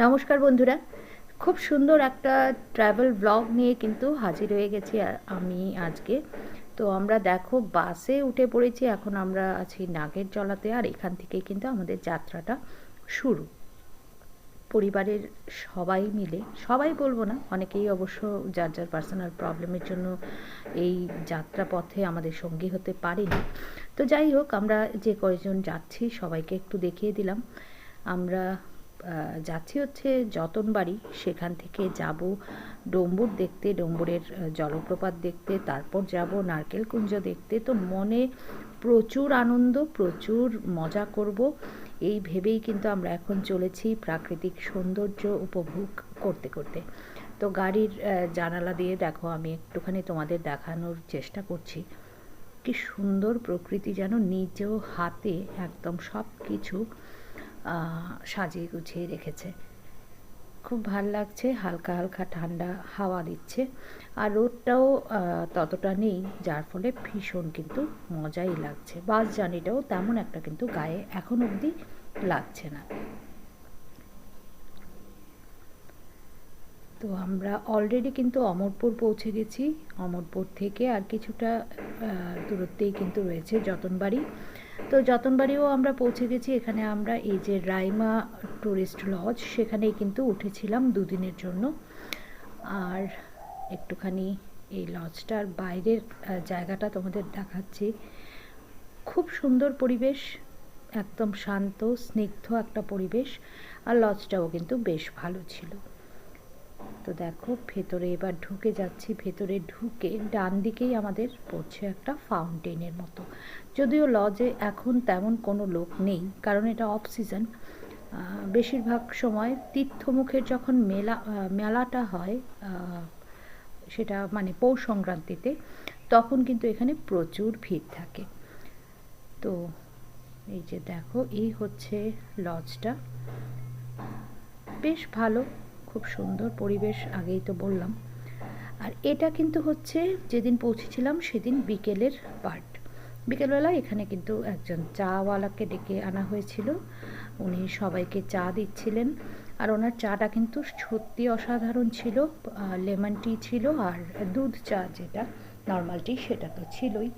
নমস্কার বন্ধুরা, খুব সুন্দর একটা ট্রাভেল ব্লগ নিয়ে কিন্তু হাজির হয়ে গেছি আমি আজকে। তো আমরা দেখো বাসে উঠে পড়েছি, এখন আমরা আছি নাগেরজলাতে, আর এখান থেকেই কিন্তু আমাদের যাত্রাটা শুরু। পরিবারের সবাই মিলে, সবাই বলবো না, অনেকেই অবশ্য যার যার পার্সোনাল প্রবলেমের জন্য এই যাত্রা পথে আমাদের সঙ্গী হতে পারেনি। তো যাই হোক, আমরা যে কয়েকজন যাচ্ছি সবাইকে একটু দেখিয়ে দিলাম। আমরা যাচ্ছি হচ্ছে যতনবাড়ি, সেখান থেকে যাব ডম্বুর দেখতে, ডম্বুরের জলপ্রপাত দেখতে, তারপর যাব নারকেলকুঞ্জ দেখতে। তো মনে প্রচুর আনন্দ, প্রচুর মজা করব এই ভেবেই কিন্তু আমরা এখন চলেছি প্রাকৃতিক সৌন্দর্য উপভোগ করতে করতে। তো গাড়ির জানালা দিয়ে দেখো, আমি একটুখানি তোমাদের দেখানোর চেষ্টা করছি কি সুন্দর প্রকৃতি, যেন নিজ হাতে একদম সব কিছু সাজিয়ে গুছিয়ে রেখেছে। খুব ভাল লাগছে, হালকা হালকা ঠান্ডা হাওয়া দিচ্ছে, আর রোদটাও ততটা নেই, যার ফলে ভীষণ কিন্তু মজাই লাগছে। বাস জার্নিটাও তেমন একটা কিন্তু গায়ে এখন অবধি লাগছে না। তো আমরা অলরেডি কিন্তু অমরপুর পৌঁছে গেছি। অমরপুর থেকে আর কিছুটা দূরত্বেই কিন্তু রয়েছে যতনবাড়ি। তো যতনবাড়িও আমরা পৌঁছে গেছি। এখানে আমরা এই যে রাইমা ট্যুরিস্ট লজ, সেখানেই কিন্তু উঠেছিলাম দুদিনের জন্য। আর একটুখানি এই লজটার বাইরের জায়গাটা তোমাদের দেখাচ্ছি। খুব সুন্দর পরিবেশ, একদম শান্ত স্নিগ্ধ একটা পরিবেশ, আর লজটাও কিন্তু বেশ ভালো ছিল। তো দেখো ভেতরে এবার ঢুকে যাচ্ছি। ভেতরে ঢুকে ডান দিকেই আমাদের পড়ছে একটা ফাউন্টেনের মতো। যদিও লজে এখন তেমন কোনো লোক নেই, কারণ এটা অফ সিজন। বেশিরভাগ সময় তীর্থমুখের যখন মেলাটা হয়, সেটা মানে পৌষ সংক্রান্তিতে, তখন কিন্তু এখানে প্রচুর ভিড় থাকে। তো এই যে দেখো, এই হচ্ছে লজটা, বেশ ভালো, খুব সুন্দর পরিবেশ, আগেই তো বললাম। আর এটা কিন্তু হচ্ছে যেদিন পৌঁছেছিলাম সেদিন বিকেলের পার্ট। বিকেলবেলা এখানে কিন্তু একজন চাওয়ালাকে ডেকে আনা হয়েছিল, উনি সবাইকে চা দিচ্ছিলেন, আর ওনার চাটা কিন্তু সত্যি অসাধারণ ছিল। লেমন টি ছিল, আর দুধ চা যেটা নর্মাল টি সেটা তো ছিলই।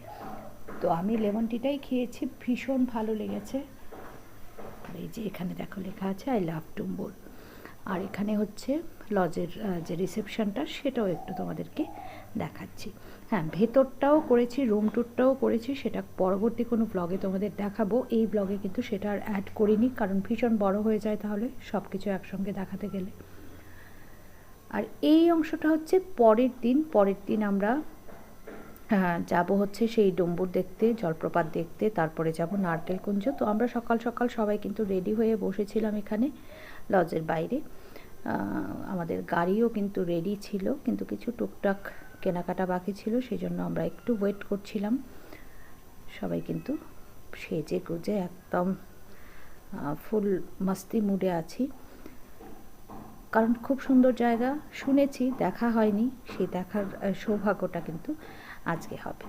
তো আমি লেমন টিটাই খেয়েছি, ভীষণ ভালো লেগেছে। এই যে এখানে দেখো লেখা আছে আই লাভ ডুম্বুর। আর এখানে হচ্ছে লজের যে রিসেপশনটা, সেটাও একটু তোমাদেরকে দেখাচ্ছি। হ্যাঁ, ভেতরটাও করেছি, রুম ট্যুরটাও করেছি, সেটা পরবর্তী কোনো ব্লগে তোমাদের দেখাবো। এই ব্লগে কিন্তু সেটা আর অ্যাড করিনি, কারণ ভীষণ বড় হয়ে যায় তাহলে সব কিছু একসঙ্গে দেখাতে গেলে। আর এই অংশটা হচ্ছে পরের দিন আমরা যাব হচ্ছে সেই ডম্বুর দেখতে, জলপ্রপাত দেখতে, তারপরে যাব নারকেলকুঞ্জ। তো আমরা সকাল সকাল সবাই কিন্তু রেডি হয়ে বসেছিলাম এখানে লজের বাইরে। আমাদের গাড়িও কিন্তু রেডি ছিল, কিন্তু কিছু টুকটাক কেনাকাটা বাকি ছিল, সেই জন্য আমরা একটু ওয়েট করছিলাম। সবাই কিন্তু সেজে গুজে একদম ফুল মাস্তি মুডে আছি, কারণ খুব সুন্দর জায়গা। শুনেছি, দেখা হয়নি, সেই দেখার সৌভাগ্যটা কিন্তু আজকে হবে।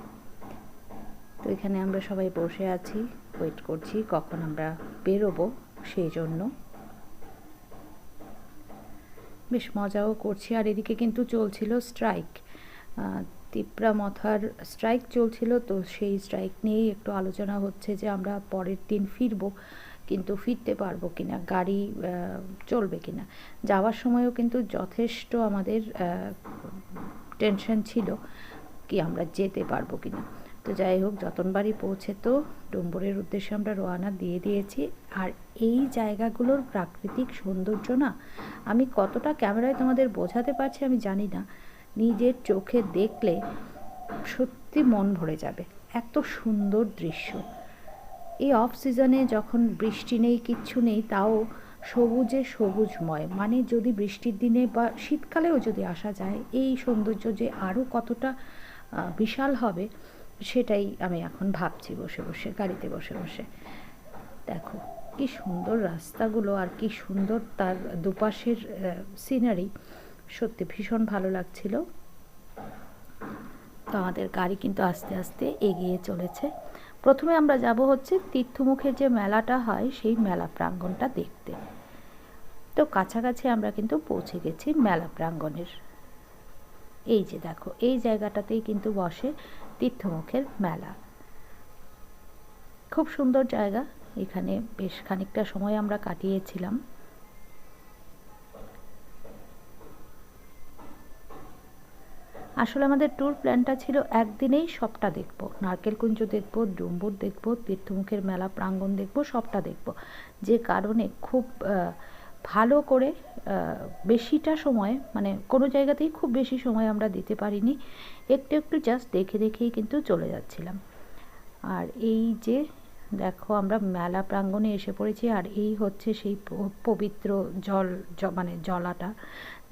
তো এখানে আমরা সবাই বসে আছি, ওয়েট করছি কখন আমরা বেরোবো, সেই জন্য বেশ মজাও করছি। আর এদিকে কিন্তু চলছিল স্ট্রাইক, তিপ্রা মথার স্ট্রাইক চলছিল। তো সেই স্ট্রাইক নিয়েই একটু আলোচনা হচ্ছে যে আমরা পরের দিন ফিরবো, কিন্তু ফিরতে পারবো কিনা, গাড়ি চলবে কিনা। যাওয়ার সময়ও কিন্তু যথেষ্ট আমাদের টেনশন ছিল কি আমরা যেতে পারবো কিনা। তো যাই হোক, যতনবাড়ি পৌঁছে তো ডুম্বুরের উদ্দেশ্যে আমরা রওনা দিয়ে দিয়েছি। আর এই জায়গাগুলোর প্রাকৃতিক সৌন্দর্য না, আমি কতটা ক্যামেরায় তোমাদের বোঝাতে পারছি আমি জানি না, নিজের চোখে দেখলে সত্যি মন ভরে যাবে, এত সুন্দর দৃশ্য। এই অফ সিজনে যখন বৃষ্টি নেই, কিচ্ছু নেই, তাও সবুজে সবুজময়, মানে যদি বৃষ্টির দিনে বা শীতকালেও যদি আসা যায়, এই সৌন্দর্য যে আরও কতটা বিশাল হবে, সেটাই আমি এখন ভাবছি বসে বসে, গাড়িতে বসে বসে। দেখো কি সুন্দর রাস্তাগুলো, আর কি সুন্দর তার দুপাশের সিনারি, সত্যি ভীষণ ভালো লাগছিল। তো আমাদের গাড়ি কিন্তু আস্তে আস্তে এগিয়ে চলেছে। প্রথমে আমরা যাব হচ্ছে তীর্থমুখের যে মেলাটা হয়, সেই মেলা প্রাঙ্গণটা দেখতে। তো তো কাছাকাছি আমরা কিন্তু পৌঁছে গেছি মেলা প্রাঙ্গণের। এই যে দেখো, এই জায়গাটাতেই কিন্তু বসে তীর্থমুখের মেলা। খুব সুন্দর জায়গা, এখানে বেশ খানিকটা সময় আমরা কাটিয়েছিলাম। আসলে আমাদের ট্যুর প্ল্যানটা ছিল একদিনেই সবটা দেখব, নারকেলকুঞ্জ দেখব, ডুম্বুর দেখব, তীর্থমুখের মেলা প্রাঙ্গণ দেখব, সবটা দেখব। যে কারণে খুব ভালো করে বেশিটা সময়, মানে কোনো জায়গাতেই খুব বেশি সময় আমরা দিতে পারিনি, একটু একটু জাস্ট দেখে দেখেই কিন্তু চলে যাচ্ছিলাম। আর এই যে দেখো, আমরা মেলা প্রাঙ্গণে এসে পড়েছি, আর এই হচ্ছে সেই পবিত্র জল, মানে জলাটা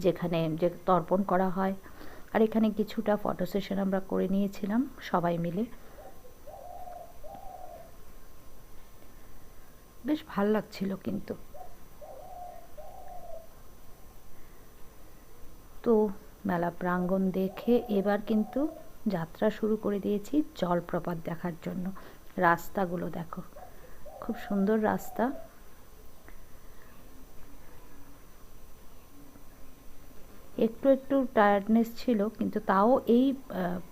যেখানে যে তর্পণ করা হয়। আর এখানে কিছুটা ফটো সেশন আমরা করে নিয়েছিলাম সবাই মিলে, বেশ ভাল লাগছিল কিন্তু। তো মেলা প্রাঙ্গণ দেখে এবার কিন্তু যাত্রা শুরু করে দিয়েছি জলপ্রপাত দেখার জন্য। রাস্তাগুলো দেখো, খুব সুন্দর রাস্তা। একটু একটু টায়ার্ডনেস ছিল, কিন্তু তাও এই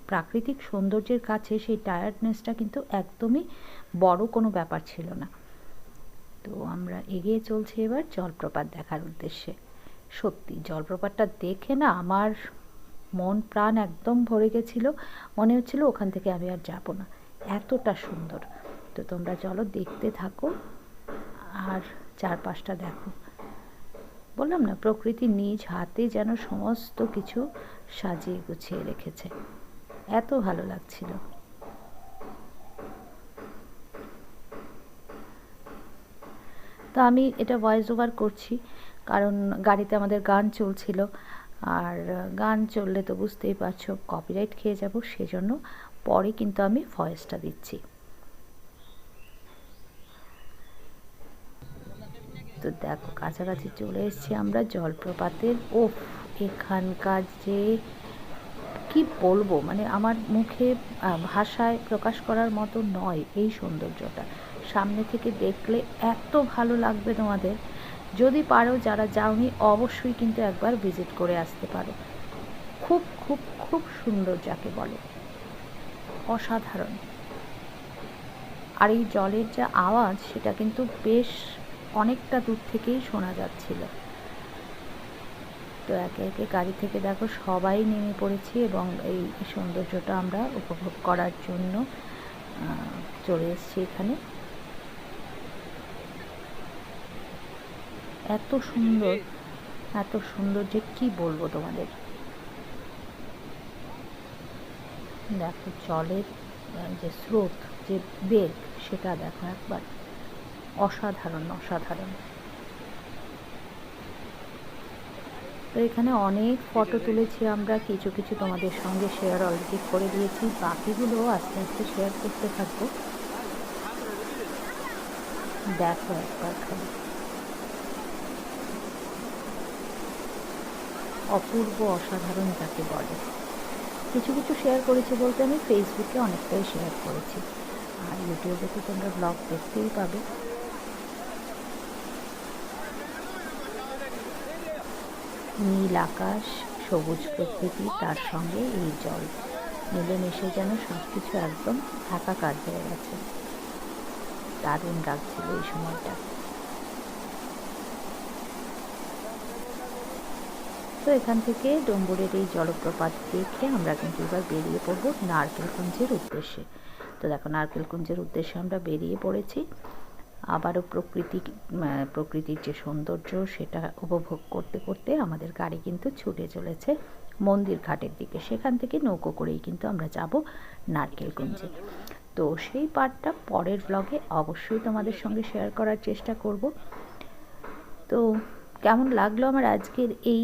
প্রাকৃতিক সৌন্দর্যের কাছে সেই টায়ার্ডনেসটা কিন্তু একদমই বড় কোনো ব্যাপার ছিল না। তো আমরা এগিয়ে চলছি এবার জলপ্রপাত দেখার উদ্দেশ্যে। সত্যি জলপ্রপাতটা দেখে না আমার মন প্রাণ একদম ভরে গেছিলো, মনে হচ্ছিল ওখান থেকে আমি আর যাব না, এতটা সুন্দর। তো তোমরা চলো দেখতে থাকো আর চারপাশটা দেখো। বললাম না, প্রকৃতি নিজ হাতে যেন সমস্ত কিছু সাজিয়ে গুছিয়ে রেখেছে, এত ভালো লাগছিল। তো আমি এটা ভয়েস ওভার করছি কারণ গাড়িতে আমাদের গান চলছিল, আর গান চললে তো বুঝতেই পারছো কপিরাইট খেয়ে যাব, সেজন্য পরে কিন্তু আমি ভয়েসটা দিচ্ছি। তো দেখো, কাছাকাছি চলে এসেছি আমরা জলপ্রপাতের। ওফ, এখানকার যে কি বলবো, মানে আমার মুখে ভাষায় প্রকাশ করার মতো নয় এই সৌন্দর্যটা। সামনে থেকে দেখলে এত ভালো লাগবে তোমাদের, যদি পারো, যারা যাওনি অবশ্যই কিন্তু একবার ভিজিট করে আসতে পারো। খুব খুব খুব সুন্দর যাকে বলে, অসাধারণ। আর এই জলের যে আওয়াজ, সেটা কিন্তু বেশ অনেকটা দূর থেকেই শোনা যাচ্ছিল। তো একে একে গাড়ি থেকে দেখো সবাই নেমে পড়েছি এবং এই সৌন্দর্যটা আমরা উপভোগ করার জন্য চলে এসেছি এখানে। এত সুন্দর, এত সুন্দর যে কি বলবো তোমাদের। দেখো জলের যে স্রোত, যে বেগ, সেটা দেখো একবার, অসাধারণ অসাধারণ। তো এখানে অনেক ফটো তুলেছি আমরা, কিছু কিছু তোমাদের সঙ্গে শেয়ার অলরেডি করে দিয়েছি, বাকিগুলো আস্তে আস্তে শেয়ার করতে থাকবো। দেখো একবার খালি, অপূর্ব অসাধারণ যাকে বলে। কিছু কিছু শেয়ার করেছি বলতে আমি ফেসবুকে অনেকটাই শেয়ার করেছি, আর ইউটিউবে তো তোমরা ব্লগ দেখতেই পাবে। নীল আকাশ, সবুজ প্রকৃতি, তার সঙ্গে এই জল মিলেমিশে যেন সব কিছু একদম একাকার হয়ে গেছে। দারুণ লাগছিল এই সময়টা। তো এখান থেকে ডুম্বুরের এই জলপ্রপাত দেখে আমরা কিন্তু এবার বেরিয়ে পড়বো নারকেলকুঞ্জের উদ্দেশ্যে। তো দেখো, নারকেলকুঞ্জের উদ্দেশ্যে আমরা বেরিয়ে পড়েছি। আবারও প্রকৃতির যে সৌন্দর্য, সেটা উপভোগ করতে করতে আমাদের গাড়ি কিন্তু ছুটে চলেছে মন্দির ঘাটের দিকে। সেখান থেকে নৌকো করেই কিন্তু আমরা যাব নারকেলকুঞ্জে। তো সেই পার্টটা পরের ব্লগে অবশ্যই তোমাদের সঙ্গে শেয়ার করার চেষ্টা করব। তো কেমন লাগলো আমার আজকের এই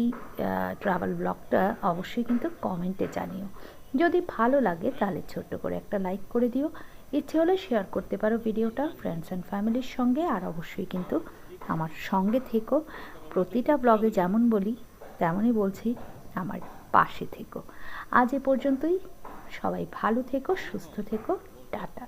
ট্রাভেল ব্লগটা অবশ্যই কিন্তু কমেন্টে জানিও। যদি ভালো লাগে তাহলে ছোট্ট করে একটা লাইক করে দিও। ইচ্ছে হলে শেয়ার করতে পারো ভিডিওটা ফ্রেন্ডস অ্যান্ড ফ্যামিলির সঙ্গে। আর অবশ্যই কিন্তু আমার সঙ্গে থেকো, প্রতিটা ব্লগে যেমন বলি তেমনই বলছি, আমার পাশে থেকো। আজ এ পর্যন্তই, সবাই ভালো থেকো, সুস্থ থেকো, টাটা।